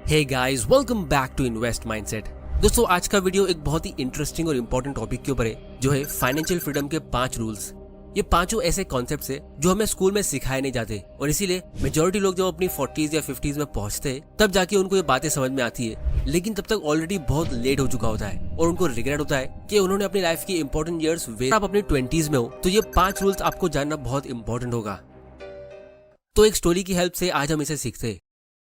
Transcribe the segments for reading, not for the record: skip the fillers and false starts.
Hey guys, welcome back to invest mindset. दोस्तों, आज का वीडियो एक बहुत ही इंटरेस्टिंग और इम्पोर्टेंट टॉपिक के ऊपर है, जो है फाइनेंशियल फ्रीडम के 5 रूल्स। ये पांचों ऐसे कॉन्सेप्ट्स है जो हमें स्कूल में सिखाए नहीं जाते, और इसीलिए मेजोरिटी लोग जब अपनी 40s या 50s में पहुंचते हैं तब जाके उनको ये बातें समझ में आती है, लेकिन तब तक ऑलरेडी बहुत लेट हो चुका होता है और उनको रिग्रेट होता है कि उन्होंने अपनी लाइफ की इंपॉर्टेंट ईयर्स वेस्ट। आप अपनी 20s में हो तो ये 5 रूल्स आपको जानना बहुत इंपॉर्टेंट होगा। तो एक स्टोरी की हेल्प से आज हम इसे सीखते हैं।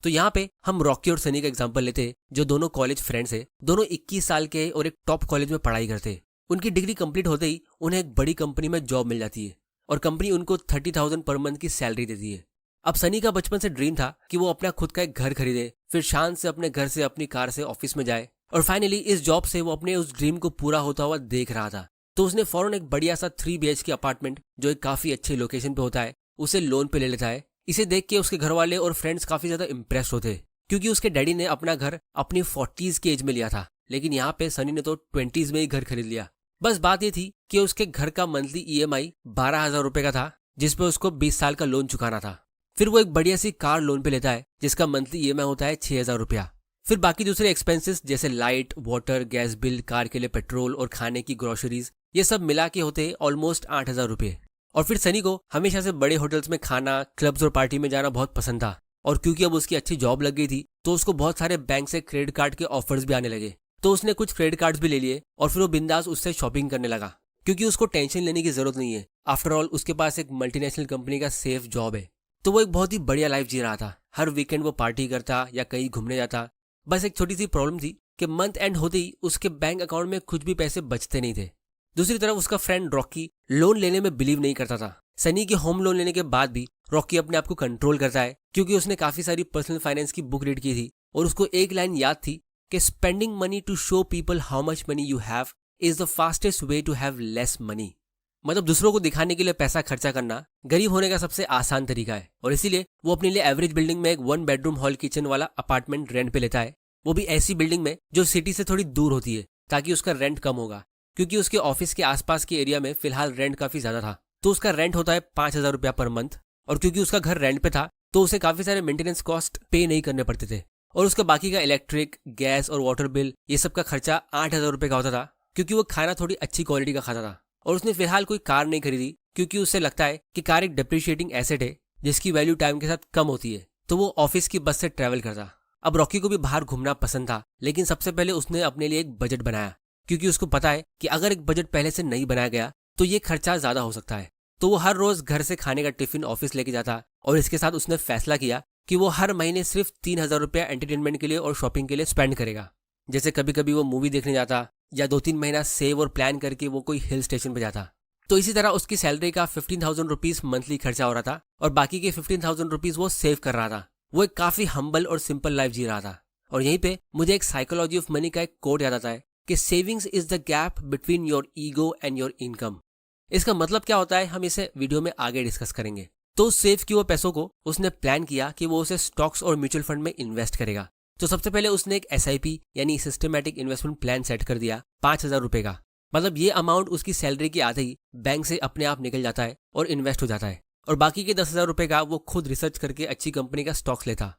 तो यहाँ पे हम रॉकी और सनी का एग्जांपल लेते हैं, जो दोनों कॉलेज फ्रेंड्स हैं। दोनों 21 साल के और एक टॉप कॉलेज में पढ़ाई करते हैं। उनकी डिग्री कंप्लीट होते ही उन्हें एक बड़ी कंपनी में जॉब मिल जाती है और कंपनी उनको 30,000 पर मंथ की सैलरी देती है। अब सनी का बचपन से ड्रीम था कि वो अपना खुद का एक घर खरीदे, फिर शान से अपने घर से अपनी कार से ऑफिस में जाए, और फाइनली इस जॉब से वो अपने उस ड्रीम को पूरा होता हुआ देख रहा था। तो उसने फौरन एक बढ़िया सा 3 BHK अपार्टमेंट, जो एक काफी अच्छे लोकेशन पे होता है, उसे लोन पे ले लेता है। इसे देख के उसके घर वाले और फ्रेंड्स काफी ज्यादा इम्प्रेस होते हैं, क्योंकि उसके डैडी ने अपना घर अपनी 40s की एज में लिया था, लेकिन यहाँ पे सनी ने तो 20s में ही घर खरीद लिया। बस बात ये थी कि उसके घर का मंथली EMI 12,000 रुपए का था, जिसपे उसको 20 साल का लोन चुकाना था। फिर वो एक बढ़िया सी कार लोन पे लेता है, जिसका मंथली EMI होता है 6,000 रुपया। फिर बाकी दूसरे एक्सपेंसेस जैसे light, water, gas bill, car के लिए पेट्रोल और खाने की ग्रोसरीज, ये सब मिला के होते ऑलमोस्ट 8,000 रुपये। और फिर सनी को हमेशा से बड़े होटल्स में खाना, क्लब्स और पार्टी में जाना बहुत पसंद था, और क्योंकि अब उसकी अच्छी जॉब लग गई थी तो उसको बहुत सारे बैंक से क्रेडिट कार्ड के ऑफर्स भी आने लगे। तो उसने कुछ क्रेडिट कार्ड्स भी ले लिए और फिर वो बिंदास उससे शॉपिंग करने लगा, क्योंकि उसको टेंशन लेने की जरूरत नहीं है। आफ्टर ऑल उसके पास एक मल्टीनेशनल कंपनी का सेफ जॉब है। तो वो एक बहुत ही बढ़िया लाइफ जी रहा था। हर वीकेंड वो पार्टी करता या कहीं घूमने जाता। बस एक छोटी सी प्रॉब्लम थी कि मंथ एंड होते ही उसके बैंक अकाउंट में कुछ भी पैसे बचते नहीं थे। दूसरी तरफ उसका फ्रेंड रॉकी लोन लेने में बिलीव नहीं करता था। सनी के होम लोन लेने के बाद भी रॉकी अपने आप को कंट्रोल करता है, क्योंकि उसने काफी सारी पर्सनल फाइनेंस की बुक रीड की थी और उसको एक लाइन याद थी कि spending money to show people how much money you have is the fastest way to have less money. मतलब दूसरों को दिखाने के लिए पैसा खर्चा करना गरीब होने का सबसे आसान तरीका है, और इसीलिए वो अपने लिए एवरेज बिल्डिंग में एक 1 बेडरूम हॉल किचन वाला अपार्टमेंट रेंट पे लेता है, वो भी ऐसी बिल्डिंग में जो सिटी से थोड़ी दूर होती है, ताकि उसका रेंट कम होगा, क्योंकि उसके ऑफिस के आसपास के एरिया में फिलहाल रेंट काफी ज्यादा था। तो उसका रेंट होता है 5,000 रुपया पर मंथ, और क्योंकि उसका घर रेंट पे था तो उसे काफी सारे मेंटेनेंस कॉस्ट पे नहीं करने पड़ते थे, और उसका बाकी का इलेक्ट्रिक, गैस और वाटर बिल, ये सब का खर्चा 8,000 रुपये का होता था, क्योंकि वो खाना थोड़ी अच्छी क्वालिटी का खाता था। और उसने फिलहाल कोई कार नहीं खरीदी, क्योंकि उसे लगता है कि कार एक डिप्रिशिएटिंग एसेट है जिसकी वैल्यू टाइम के साथ कम होती है। तो वो ऑफिस की बस से ट्रैवल करता। अब रॉकी को भी बाहर घूमना पसंद था, लेकिन सबसे पहले उसने अपने लिए एक बजट बनाया, क्योंकि उसको पता है कि अगर एक बजट पहले से नहीं बनाया गया तो ये खर्चा ज्यादा हो सकता है। तो वो हर रोज घर से खाने का टिफिन ऑफिस लेके जाता, और इसके साथ उसने फैसला किया कि वो हर महीने सिर्फ 3,000 रुपया एंटरटेनमेंट के लिए और शॉपिंग के लिए स्पेंड करेगा। जैसे कभी कभी वो मूवी देखने जाता, या 2-3 महीना सेव और प्लान करके वो कोई हिल स्टेशन पे जाता। तो इसी तरह उसकी सैलरी का 15,000 रुपीज मंथली खर्चा हो रहा था, और बाकी के 15,000 रुपीज वो सेव कर रहा था। वो एक काफी हम्बल और सिंपल लाइफ जी रहा था। और यहीं पे मुझे एक साइकोलॉजी ऑफ मनी का एक कोट याद आता है कि savings is the gap between your ego and your income. इसका मतलब क्या होता है, हम इसे वीडियो में आगे डिस्कस करेंगे। तो सेव किए हुए पैसों को उसने प्लान किया कि वो उसे स्टॉक्स और म्यूचुअल फंड में इन्वेस्ट करेगा। तो सबसे पहले उसने एक SIP यानी सिस्टमैटिक इन्वेस्टमेंट प्लान सेट कर दिया 5,000 रुपए का। मतलब ये अमाउंट उसकी सैलरी के आधे ही बैंक से अपने आप निकल जाता है और इन्वेस्ट हो जाता है, और बाकी के 10,000 रुपए का वो खुद रिसर्च करके अच्छी कंपनी का स्टॉक्स लेता।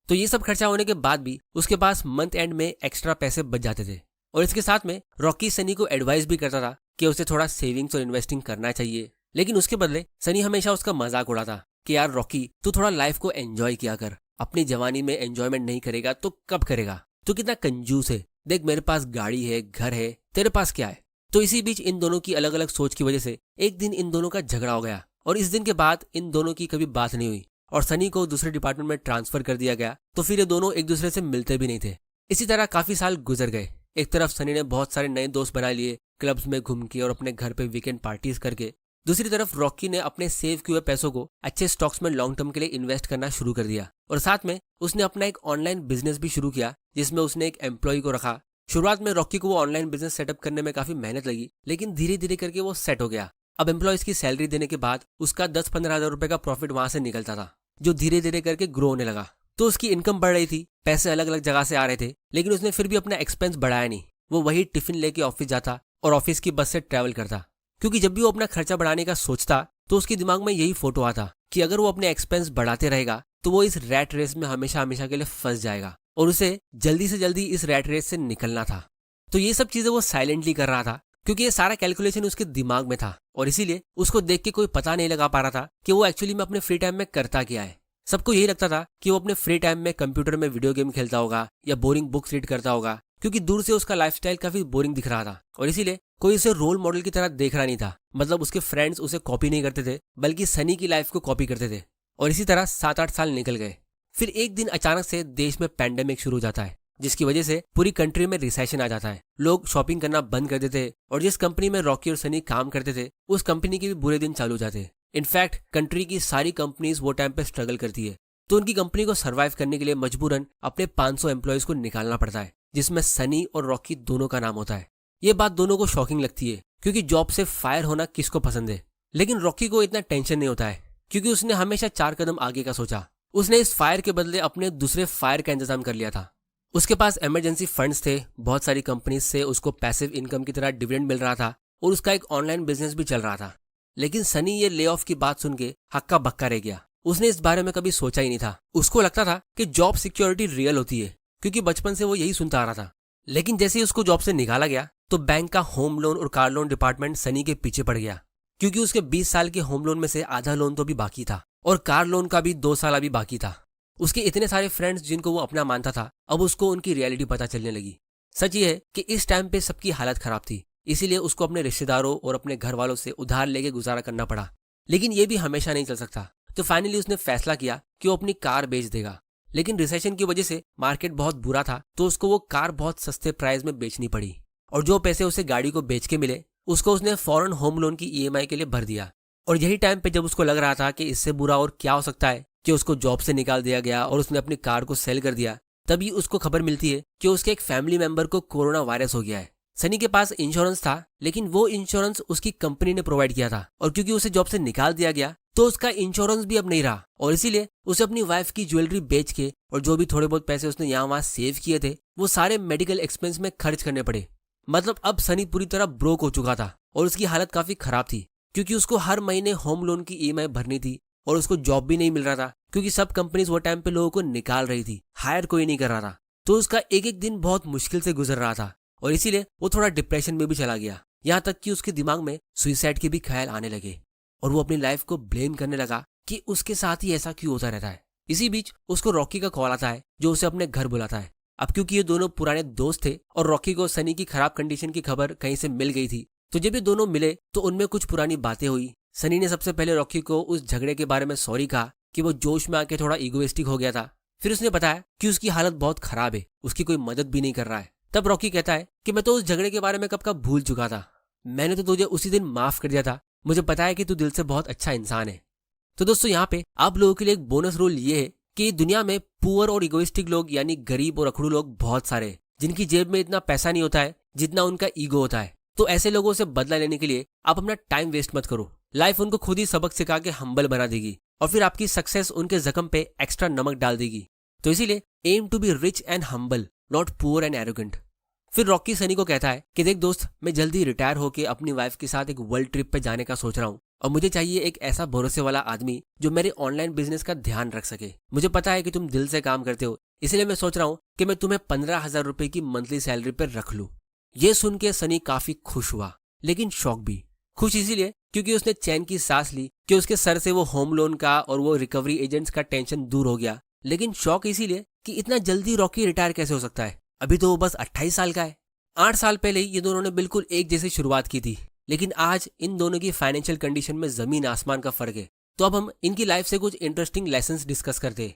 तो ये सब खर्चा होने के बाद भी उसके पास मंथ एंड में एक्स्ट्रा पैसे बच जाते थे। और इसके साथ में रॉकी सनी को एडवाइस भी करता था कि उसे थोड़ा सेविंग्स और इन्वेस्टिंग करना चाहिए, लेकिन उसके बदले सनी हमेशा उसका मजाक उड़ाता कि यार रॉकी, तू थोड़ा लाइफ को एंजॉय किया कर, अपनी जवानी में एंजॉयमेंट नहीं करेगा तो कब करेगा, तू कितना कंजूस है, देख मेरे पास गाड़ी है, घर है, तेरे पास क्या है। तो इसी बीच इन दोनों की अलग अलग सोच की वजह से एक दिन इन दोनों का झगड़ा हो गया, और इस दिन के बाद इन दोनों की कभी बात नहीं हुई, और सनी को दूसरे डिपार्टमेंट में ट्रांसफर कर दिया गया। तो फिर ये दोनों एक दूसरे से मिलते भी नहीं थे। इसी तरह काफी साल गुजर गए। एक तरफ सनी ने बहुत सारे नए दोस्त बना लिए, क्लब्स में घूम के और अपने घर पे वीकेंड पार्टीज करके। दूसरी तरफ रॉकी ने अपने सेव किए हुए पैसों को अच्छे स्टॉक्स में लॉन्ग टर्म के लिए इन्वेस्ट करना शुरू कर दिया, और साथ में उसने अपना एक ऑनलाइन बिजनेस भी शुरू किया, जिसमें उसने एक एम्प्लॉय को रखा। शुरुआत में रॉकी को वो ऑनलाइन बिजनेस सेटअप करने में काफी मेहनत लगी, लेकिन धीरे धीरे करके वो सेट हो गया। अब एम्प्लॉयज की सैलरी देने के बाद उसका 10-15 हजार रुपए का प्रॉफिट वहां से निकलता था, जो धीरे धीरे करके ग्रो होने लगा। तो उसकी इनकम बढ़ रही थी, पैसे अलग अलग जगह से आ रहे थे, लेकिन उसने फिर भी अपना एक्सपेंस बढ़ाया नहीं। वो वही टिफिन लेके ऑफिस जाता और ऑफिस की बस से ट्रैवल करता, क्योंकि जब भी वो अपना खर्चा बढ़ाने का सोचता तो उसके दिमाग में यही फोटो आता कि अगर वो अपने एक्सपेंस बढ़ाते रहेगा तो वो इस रैट रेस में हमेशा हमेशा के लिए फंस जाएगा और उसे जल्दी से जल्दी इस रैट रेस से निकलना था। तो ये सब चीजें वो साइलेंटली कर रहा था क्योंकि ये सारा कैलकुलेशन उसके दिमाग में था और इसीलिए उसको देख के कोई पता नहीं लगा पा रहा था कि वो एक्चुअली में अपने फ्री टाइम में करता क्या है। सबको यही लगता था कि वो अपने फ्री टाइम में कंप्यूटर में वीडियो गेम खेलता होगा या बोरिंग बुक्स रीड करता होगा, क्योंकि दूर से उसका लाइफस्टाइल काफी बोरिंग दिख रहा था और इसीलिए कोई उसे रोल मॉडल की तरह देख रहा नहीं था। मतलब उसके फ्रेंड्स उसे कॉपी नहीं करते थे बल्कि सनी की लाइफ को कॉपी करते थे। और इसी तरह 7-8 साल निकल गए। फिर एक दिन अचानक से देश में पैंडेमिक शुरू हो जाता है, जिसकी वजह से पूरी कंट्री में रिसेशन आ जाता है। लोग शॉपिंग करना बंद कर देते और जिस कंपनी में रॉकी और सनी काम करते थे उस कंपनी के भी बुरे दिन चालू हो जाते। इनफैक्ट कंट्री की सारी कंपनीज वो टाइम पे स्ट्रगल करती है, तो उनकी कंपनी को सर्वाइव करने के लिए मजबूरन अपने 500 एम्प्लॉयज को निकालना पड़ता है, जिसमें सनी और रॉकी दोनों का नाम होता है। ये बात दोनों को शॉकिंग लगती है क्योंकि जॉब से फायर होना किसको पसंद है। लेकिन रॉकी को इतना टेंशन नहीं होता है क्योंकि उसने हमेशा 4 कदम आगे का सोचा। उसने इस फायर के बदले अपने दूसरे फायर का इंतजाम कर लिया था। उसके पास इमरजेंसी फंड्स थे, बहुत सारी कंपनीज से उसको पैसिव इनकम की तरह डिविडेंड मिल रहा था और उसका एक ऑनलाइन बिजनेस भी चल रहा था। लेकिन सनी ये ले ऑफ की बात सुन के हक्का बक्का रह गया। उसने इस बारे में कभी सोचा ही नहीं था। उसको लगता था कि जॉब सिक्योरिटी रियल होती है क्योंकि बचपन से वो यही सुनता आ रहा था। लेकिन जैसे ही उसको जॉब से निकाला गया तो बैंक का होम लोन और कार लोन डिपार्टमेंट सनी के पीछे पड़ गया, क्योंकि उसके 20 साल के होम लोन में से आधा लोन तो भी बाकी था और कार लोन का भी 2 साल अभी बाकी था। उसके इतने सारे फ्रेंड्स जिनको वो अपना मानता था, अब उसको उनकी रियलिटी पता चलने लगी। सच ये है कि इस टाइम पे सबकी हालत खराब थी, इसीलिए उसको अपने रिश्तेदारों और अपने घर वालों से उधार लेके गुजारा करना पड़ा। लेकिन ये भी हमेशा नहीं चल सकता, तो फाइनली उसने फैसला किया कि वो अपनी कार बेच देगा। लेकिन रिसेशन की वजह से मार्केट बहुत बुरा था, तो उसको वो कार बहुत सस्ते प्राइस में बेचनी पड़ी और जो पैसे उसे गाड़ी को बेच के मिले उसको उसने फौरन होम लोन की ईएमआई के लिए भर दिया। और यही टाइम पे जब उसको लग रहा था कि इससे बुरा और क्या हो सकता है कि उसको जॉब से निकाल दिया गया और उसने अपनी कार को सेल कर दिया, तभी उसको खबर मिलती है कि उसके एक फैमिली मेंबर को कोरोना वायरस हो गया है। सनी के पास इंश्योरेंस था, लेकिन वो इंश्योरेंस उसकी कंपनी ने प्रोवाइड किया था और क्योंकि उसे जॉब से निकाल दिया गया तो उसका इंश्योरेंस भी अब नहीं रहा और इसीलिए उसे अपनी वाइफ की ज्वेलरी बेच के और जो भी थोड़े बहुत पैसे उसने यहाँ वहां सेव किए थे वो सारे मेडिकल एक्सपेंस में खर्च करने पड़े। मतलब अब सनी पूरी तरह ब्रोक हो चुका था और उसकी हालत काफी खराब थी क्योंकि उसको हर महीने होम लोन की ईएमआई भरनी थी और उसको जॉब भी नहीं मिल रहा था क्योंकि सब कंपनीज वो टाइम पे लोगों को निकाल रही थी, हायर कोई नहीं कर रहा था। तो उसका एक एक दिन बहुत मुश्किल से गुजर रहा था और इसीलिए वो थोड़ा डिप्रेशन में भी चला गया। यहाँ तक कि उसके दिमाग में सुइसाइड के भी ख्याल आने लगे और वो अपनी लाइफ को ब्लेम करने लगा कि उसके साथ ही ऐसा क्यों होता रहता है। इसी बीच उसको रॉकी का कॉल आता है जो उसे अपने घर बुलाता है। अब क्योंकि ये दोनों पुराने दोस्त थे और रॉकी को सनी की खराब कंडीशन की खबर कहीं से मिल गई थी, तो जब ये दोनों मिले तो उनमें कुछ पुरानी बातें हुई। सनी ने सबसे पहले रॉकी को उस झगड़े के बारे में सॉरी कहा कि वो जोश में आके थोड़ा इगोइस्टिक हो गया था। फिर उसने बताया कि उसकी हालत बहुत खराब है, उसकी कोई मदद भी नहीं कर रहा है। तब रॉकी कहता है कि मैं तो उस झगड़े के बारे में कब का भूल चुका था, मैंने तो तुझे उसी दिन माफ कर दिया था, मुझे पता है कि तू दिल से बहुत अच्छा इंसान है। तो दोस्तों यहाँ पे आप लोगों के लिए एक बोनस रूल ये है कि दुनिया में पुअर और इगोइस्टिक लोग यानी गरीब और अखड़ू लोग बहुत सारे, जिनकी जेब में इतना पैसा नहीं होता है जितना उनका ईगो होता है। तो ऐसे लोगों से बदला लेने के लिए आप अपना टाइम वेस्ट मत करो। लाइफ उनको खुद ही सबक सिखा के हम्बल बना देगी और फिर आपकी सक्सेस उनके जख्म पे एक्स्ट्रा नमक डाल देगी। तो इसीलिए aim to be rich and humble, not poor and arrogant. फिर रॉकी सनी को कहता है कि देख दोस्त, मैं जल्दी रिटायर होके अपनी वाइफ के साथ एक वर्ल्ड ट्रिप पे जाने का सोच रहा हूँ और मुझे चाहिए एक ऐसा भरोसे वाला आदमी जो मेरे ऑनलाइन बिजनेस का ध्यान रख सके। मुझे पता है कि तुम दिल से काम करते हो, इसलिए मैं सोच रहा हूँ कि मैं तुम्हें 15,000 रुपए की मंथली सैलरी पर रख लूँ। ये सुन के सनी काफी खुश हुआ, लेकिन शॉक भी। खुश इसीलिए क्योंकि उसने चैन की सांस ली कि उसके सर से वो होम लोन का और वो रिकवरी एजेंट्स का टेंशन दूर हो गया। लेकिन शॉक इसीलिए कि इतना जल्दी रॉकी रिटायर कैसे हो सकता है, अभी तो वो बस 28 साल का है। 8 साल पहले ये दोनों ने बिल्कुल एक जैसी शुरुआत की थी, लेकिन आज इन दोनों की फाइनेंशियल कंडीशन में जमीन आसमान का फर्क है। तो अब हम इनकी लाइफ से कुछ इंटरेस्टिंग लेसन्स डिस्कस करते हैं।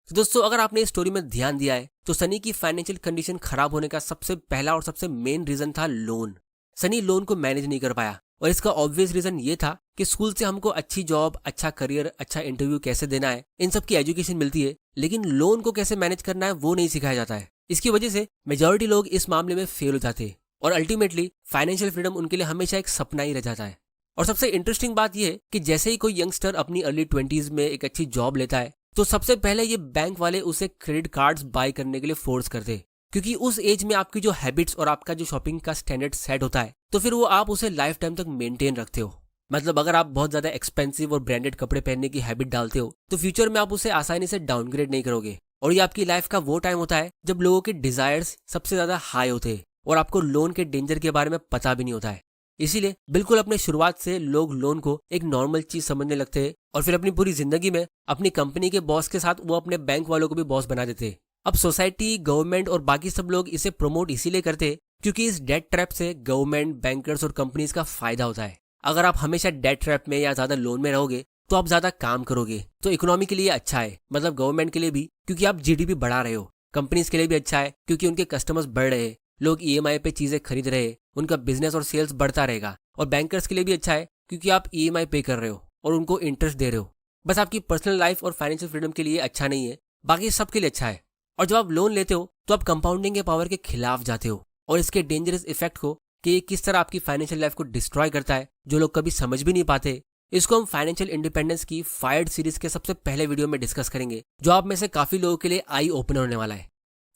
तो दोस्तों, अगर आपने इस स्टोरी में ध्यान दिया है तो सनी की फाइनेंशियल कंडीशन खराब होने का सबसे पहला और सबसे मेन रीजन था लोन। सनी लोन को मैनेज नहीं कर पाया और इसका ऑब्वियस रीजन ये था कि स्कूल से हमको अच्छी जॉब, अच्छा करियर, अच्छा इंटरव्यू कैसे देना है, इन सब की एजुकेशन मिलती है, लेकिन लोन को कैसे मैनेज करना है वो नहीं सिखाया जाता है। इसकी वजह से मेजॉरिटी लोग इस मामले में फेल हो जाते हैं और अल्टीमेटली फाइनेंशियल फ्रीडम उनके लिए हमेशा एक सपना ही रह जाता है। और सबसे इंटरेस्टिंग बात यह है कि जैसे ही कोई यंगस्टर अपनी अर्ली 20s में एक अच्छी जॉब लेता है तो सबसे पहले ये बैंक वाले उसे क्रेडिट कार्ड्स बाय करने के लिए फोर्स करते हैं, क्योंकि उस एज में आपकी जो हैबिट्स और आपका जो शॉपिंग का स्टैंडर्ड सेट होता है तो फिर वो आप उसे लाइफ टाइम तक मेंटेन रखते हो। मतलब अगर आप बहुत ज्यादा एक्सपेंसिव और ब्रांडेड कपड़े पहनने की हैबिट डालते हो तो फ्यूचर में आप उसे आसानी से डाउनग्रेड नहीं करोगे और ये आपकी लाइफ का वो टाइम होता है जब लोगों के डिजायर्स सबसे ज्यादा हाई होते हैं और आपको लोन के डेंजर के बारे में पता भी नहीं होता है। इसीलिए बिल्कुल अपने शुरुआत से लोग लोन को एक नॉर्मल चीज समझने लगते हैं और फिर अपनी पूरी जिंदगी में अपनी कंपनी के बॉस के साथ वो अपने बैंक वालों को भी बॉस बना देते हैं। अब सोसाइटी, गवर्नमेंट और बाकी सब लोग इसे प्रमोट इसीलिए करते हैं क्योंकि इस डेट ट्रैप से गवर्नमेंट, बैंकर्स और कंपनीज का फायदा होता है। अगर आप हमेशा डेट ट्रैप में या ज्यादा लोन में रहोगे तो आप ज्यादा काम करोगे, तो इकोनॉमी के लिए अच्छा है, मतलब गवर्नमेंट के लिए भी क्योंकि आप जीडीपी बढ़ा रहे हो, कंपनीज के लिए भी अच्छा है क्योंकि उनके कस्टमर्स बढ़ रहे हैं, लोग ईएमआई पे चीजें खरीद रहे हैं, उनका बिजनेस और सेल्स बढ़ता रहेगा। और बैंकर्स के लिए भी अच्छा है क्योंकि आप ईएमआई पे कर रहे हो और उनको इंटरेस्ट दे रहे हो। बस आपकी पर्सनल लाइफ और फाइनेंशियल फ्रीडम के लिए अच्छा नहीं है, बाकी सबके लिए अच्छा है। और जब आप लोन लेते हो तो आप कंपाउंडिंग के पावर के खिलाफ जाते हो और इसके डेंजरस इफेक्ट को कि ये किस तरह आपकी फाइनेंशियल लाइफ को डिस्ट्रॉय करता है, जो लोग कभी समझ भी नहीं पाते। इसको हम फाइनेंशियल इंडिपेंडेंस की फायर्ड सीरीज के सबसे पहले वीडियो में डिस्कस करेंगे, जो आप में से काफी लोगों के लिए आई ओपनर होने वाला है।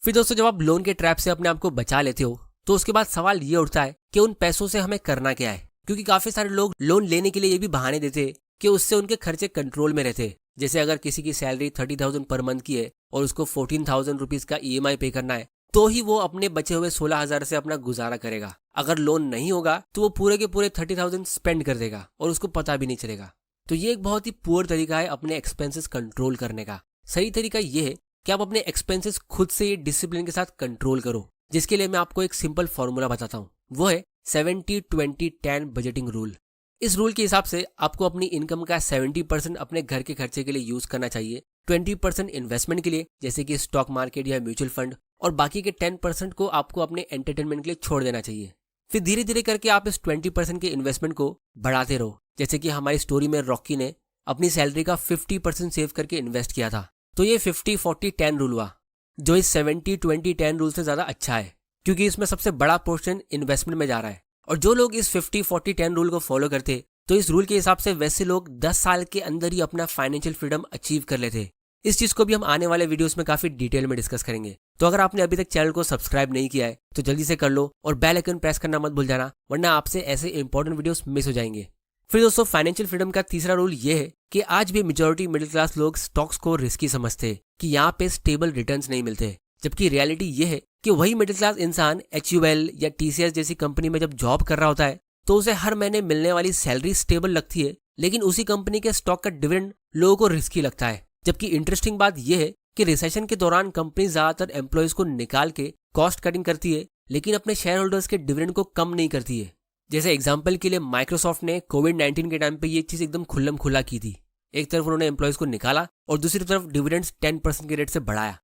फिर दोस्तों, जब आप लोन के ट्रैप से अपने आप को बचा लेते हो तो उसके बाद सवाल ये उठता है कि उन पैसों से हमें करना क्या है, क्योंकि काफी सारे लोग लोन लेने के लिए ये भी बहाने देते कि उससे उनके खर्चे कंट्रोल में रहते। जैसे अगर किसी की सैलरी 30,000 पर मंथ की है और उसको 14,000 रुपीज का ईएमआई पे करना है तो ही वो अपने बचे हुए 16,000 से अपना गुजारा करेगा। अगर लोन नहीं होगा तो वो पूरे के पूरे 30,000 स्पेंड कर देगा और उसको पता भी नहीं चलेगा। तो ये एक बहुत ही पुअर तरीका है अपने एक्सपेंसेस कंट्रोल करने का। सही तरीका ये है कि आप अपने एक्सपेंसेस खुद से ये डिसिप्लिन के साथ कंट्रोल करो, जिसके लिए मैं आपको एक सिंपल फॉर्मूला बताता हूँ। वो है 70-20-10 बजटिंग रूल। इस रूल के हिसाब से आपको अपनी इनकम का 70% अपने घर के खर्चे के लिए यूज करना चाहिए, 20% इन्वेस्टमेंट के लिए जैसे कि स्टॉक मार्केट या म्यूचुअल फंड, और बाकी के 10% को आपको अपने एंटरटेनमेंट के लिए छोड़ देना चाहिए। फिर धीरे धीरे करके आप इस 20% के इन्वेस्टमेंट को बढ़ाते रहो। जैसे कि हमारी स्टोरी में रॉकी ने अपनी सैलरी का 50% सेव करके इन्वेस्ट किया था, तो ये 50-40-10 रूल हुआ, जो इस 70-20-10 रूल से ज्यादा अच्छा है क्योंकि इसमें सबसे बड़ा पोर्शन इन्वेस्टमेंट में जा रहा है। और जो लोग इस 50-40-10 रूल को फॉलो करते तो इस रूल के हिसाब से वैसे लोग 10 साल के अंदर ही अपना फाइनेंशियल फ्रीडम अचीव कर लेते। इस चीज को भी हम आने वाले वीडियोस में काफी डिटेल में डिस्कस करेंगे। तो अगर आपने अभी तक चैनल को सब्सक्राइब नहीं किया है तो जल्दी से कर लो और बेल आइकन प्रेस करना मत भूल जाना, वरना आपसे ऐसे इंपॉर्टेंट वीडियोस मिस हो जाएंगे। फिर दोस्तों, फाइनेंशियल फ्रीडम का तीसरा रूल ये है कि आज भी मेजॉरिटी मिडिल क्लास लोग स्टॉक्स को रिस्की समझते हैं कि यहाँ पे स्टेबल रिटर्न्स नहीं मिलते, जबकि रियलिटी ये है कि वही मिडिल क्लास इंसान HUL या TCS जैसी कंपनी में जब जॉब कर रहा होता है तो उसे हर महीने मिलने वाली सैलरी स्टेबल लगती है, लेकिन उसी कंपनी के स्टॉक का डिविडेंड लोगों को रिस्की लगता है। जबकि इंटरेस्टिंग बात यह है कि रिसेशन के दौरान कंपनी ज्यादातर एम्प्लॉयज को निकाल के कॉस्ट कटिंग करती है, लेकिन अपने शेयर होल्डर्स के डिविडेंड को कम नहीं करती है। जैसे एग्जाम्पल के लिए माइक्रोसॉफ्ट ने कोविड-19 के टाइम पे ये चीज एकदम खुल्लम खुला की थी। एक तरफ उन्होंने एम्प्लॉयज को निकाला और दूसरी तरफ डिविडेंड्स 10% के रेट से बढ़ाया।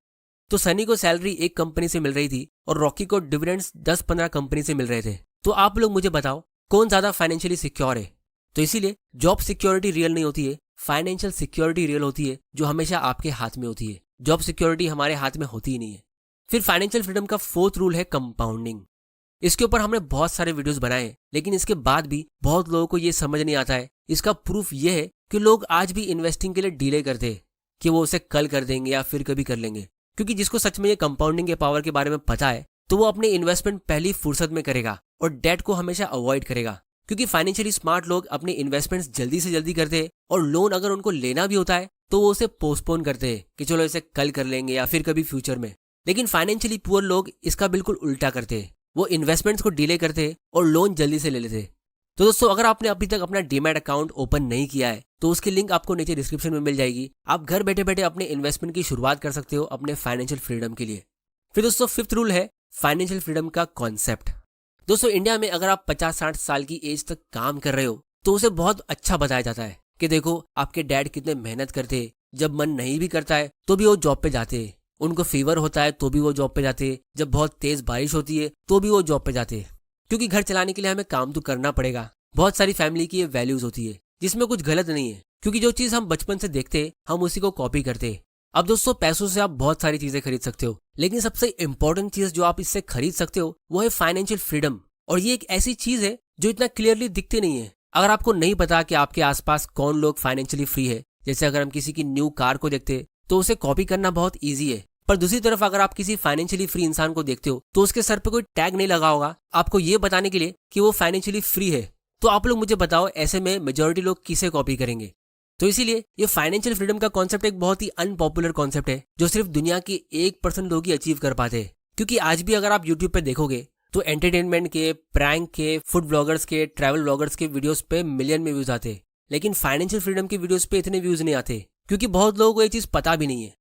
तो सनी को सैलरी एक कंपनी से मिल रही थी और रॉकी को डिविडेंड्स 10-15 कंपनी से मिल रहे थे। तो आप लोग मुझे बताओ कौन ज्यादा फाइनेंशियली सिक्योर है? तो इसीलिए जॉब सिक्योरिटी रियल नहीं होती है, फाइनेंशियल सिक्योरिटी रियल होती है, जो हमेशा आपके हाथ में होती है। जॉब सिक्योरिटी हमारे हाथ में होती ही नहीं है। फिर फाइनेंशियल फ्रीडम का फोर्थ रूल है कंपाउंडिंग। इसके ऊपर हमने बहुत सारे वीडियोस बनाए, लेकिन इसके बाद भी बहुत लोगों को ये समझ नहीं आता है। इसका प्रूफ ये है कि लोग आज भी इन्वेस्टिंग के लिए डिले करते हैं कि वो उसे कल कर देंगे या फिर कभी कर लेंगे, क्योंकि जिसको सच में ये कंपाउंडिंग के पावर के बारे में पता है तो वो अपने इन्वेस्टमेंट पहली फुर्सत में करेगा और डेट को हमेशा अवॉइड करेगा। क्योंकि फाइनेंशियली स्मार्ट लोग अपने इन्वेस्टमेंट्स जल्दी से जल्दी करते हैं और लोन अगर उनको लेना भी होता है तो वो उसे पोस्टपोन करते हैं कि चलो इसे कल कर लेंगे या फिर कभी फ्यूचर में। लेकिन फाइनेंशियली पुअर लोग इसका बिल्कुल उल्टा करते हैं, वो इन्वेस्टमेंट्स को डिले करते हैं और लोन जल्दी से ले लेते हैं। तो दोस्तों, अगर आपने अभी तक अपना डीमैट अकाउंट ओपन नहीं किया है तो उसकी लिंक आपको नीचे डिस्क्रिप्शन में मिल जाएगी। आप घर बैठे बैठे अपने इन्वेस्टमेंट की शुरुआत कर सकते हो अपने फाइनेंशियल फ्रीडम के लिए। फिर दोस्तों, फिफ्थ रूल है फाइनेंशियल फ्रीडम का कॉन्सेप्ट। दोस्तों, इंडिया में अगर आप 50-60 साल की एज तक काम कर रहे हो तो उसे बहुत अच्छा बताया जाता है कि देखो आपके डैड कितने मेहनत करते, जब मन नहीं भी करता है तो भी वो जॉब पे जाते, उनको फीवर होता है तो भी वो जॉब पे जाते, जब बहुत तेज बारिश होती है तो भी वो जॉब पे जाते, क्योंकि घर चलाने के लिए हमें काम तो करना पड़ेगा। बहुत सारी फैमिली की ये वैल्यूज होती है जिसमें कुछ गलत नहीं है, क्योंकि जो चीज हम बचपन से देखते हम उसी को कॉपी करते। अब दोस्तों, पैसों से आप बहुत सारी चीजें खरीद सकते हो, लेकिन सबसे इंपॉर्टेंट चीज जो आप इससे खरीद सकते हो वो है फाइनेंशियल फ्रीडम। और ये एक ऐसी चीज है जो इतना क्लियरली दिखती नहीं है। अगर आपको नहीं पता कि आपके आसपास कौन लोग फाइनेंशियली फ्री है, जैसे अगर हम किसी की न्यू कार को देखते तो उसे कॉपी करना बहुत ईजी है, पर दूसरी तरफ अगर आप किसी फाइनेंशियली फ्री इंसान को देखते हो तो उसके सर पे कोई टैग नहीं लगा होगा आपको ये बताने के लिए कि वो फाइनेंशियली फ्री है। तो आप लोग मुझे बताओ, ऐसे में मेजॉरिटी लोग किसे कॉपी करेंगे? तो इसीलिए ये फाइनेंशियल फ्रीडम का कॉन्सेप्ट एक बहुत ही अनपॉपुलर कॉन्सेप्ट है जो सिर्फ दुनिया के 1% लोग ही अचीव कर पाते हैं। क्योंकि आज भी अगर आप यूट्यूब पे देखोगे तो एंटरटेनमेंट के, प्रैंक के, फूड ब्लॉगर्स के, ट्रैवल ब्लॉगर्स के वीडियोस पे मिलियन में व्यूज आते, लेकिन फाइनेंशियल फ्रीडम के वीडियोस पे इतने व्यूज नहीं आते क्योंकि बहुत लोगों को ये चीज पता भी नहीं है।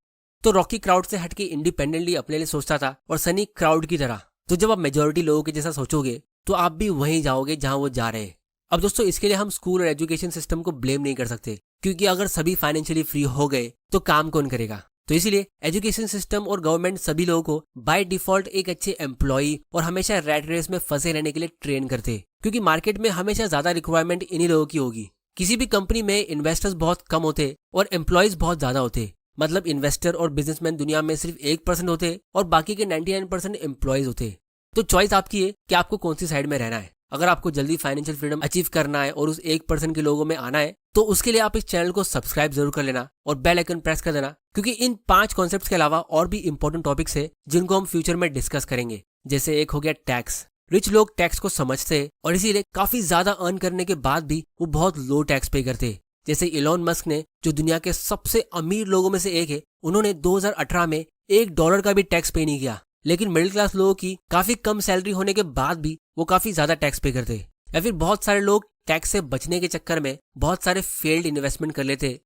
तो रॉकी क्राउड से हटके इंडिपेंडेंटली अपने लिए सोचता था और सनी क्राउड की तरह। तो जब आप मेजोरिटी लोगों के जैसा सोचोगे तो आप भी वहीं जाओगे जहां वो जा रहे हैं। अब दोस्तों इसके लिए हम स्कूल और एजुकेशन सिस्टम को ब्लेम नहीं कर सकते क्योंकि अगर सभी फाइनेंशियली फ्री हो गए तो काम कौन करेगा। तो इसीलिए एजुकेशन सिस्टम और गवर्नमेंट सभी लोगों को बाय डिफॉल्ट एक अच्छे एम्प्लॉय और हमेशा रैट रेस में फंसे रहने के लिए ट्रेन करते, क्योंकि मार्केट में हमेशा ज्यादा रिक्वायरमेंट इन्हीं लोगों की होगी। किसी भी कंपनी में इन्वेस्टर्स बहुत कम होते और एम्प्लॉयज बहुत ज्यादा होते। मतलब इन्वेस्टर और बिजनेसमैन दुनिया में सिर्फ 1% होते और बाकी के 99% एम्प्लॉयज होते। तो चॉइस आपकी है कि आपको कौन सी साइड में रहना है। अगर आपको जल्दी फाइनेंशियल फ्रीडम अचीव करना है और उस 1% के लोगों में आना है तो उसके लिए आप इस चैनल को सब्सक्राइब जरूर कर लेना और बेल आइकन प्रेस कर देना, क्योंकि इन 5 कॉन्सेप्ट्स के अलावा और भी इंपॉर्टेंट टॉपिक्स है जिनको हम फ्यूचर में डिस्कस करेंगे। जैसे एक हो गया टैक्स। रिच लोग टैक्स को समझते हैं और इसीलिए काफी ज्यादा अर्न करने के बाद भी वो बहुत लो टैक्स पे करते। जैसे इलॉन मस्क ने, जो दुनिया के सबसे अमीर लोगों में से एक है, उन्होंने 2018 में $1 का भी टैक्स पे नहीं किया। लेकिन मिडिल क्लास लोगों की काफी कम सैलरी होने के बाद भी वो काफी ज्यादा टैक्स पे करते। या फिर बहुत सारे लोग टैक्स से बचने के चक्कर में बहुत सारे फेल्ड इन्वेस्टमेंट कर लेते